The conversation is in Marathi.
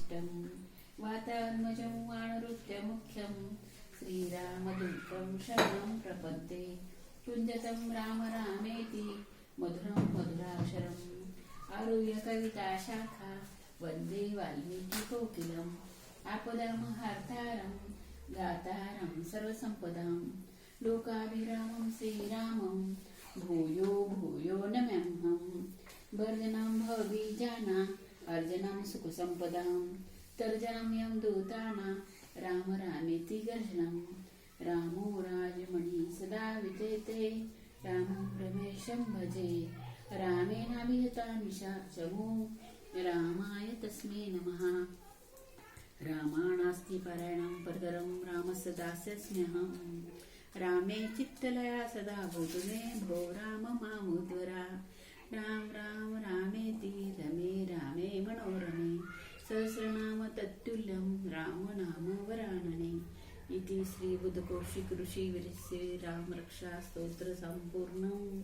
वसिष्ठं वातात्मजं वानरुत्यमुख्यं श्रीरामदूतं शरणं प्रपद्ये कुञ्जतं राम रामेति मधुरं मधुराक्षरम् आरुह्य कविताशाखा वन्दे वाल्मीकिकोकिलम् आपदामहार्तारं गातारं सर्वसम्पदां लोकाभिरामं श्रीरामं भूयो भूयो नम्यहं वर्जनं भवबीजानां अर्जनं सुखसम्पदां तर्जनं यं दूतानां राम रामेति गर्जनं रामो राजमणि सदा विजयते रामं रमेशं भजे रामेणाभिहता निशाचरो रामाय तस्मै नमः रामाणास्ति पारायणं परतरं रामस्य दास्यस्म्यहं रामे चित्तलया सदा भवतु मे भो राम मामुद्वरा राम राम रामेति रमे रामे मनोरमे सहस्रनाम तत्तुल्यं राम नाम वरानने इति श्री बुद्धकौशिक ऋषि विरचित रामरक्षा स्तोत्र संपूर्णम्।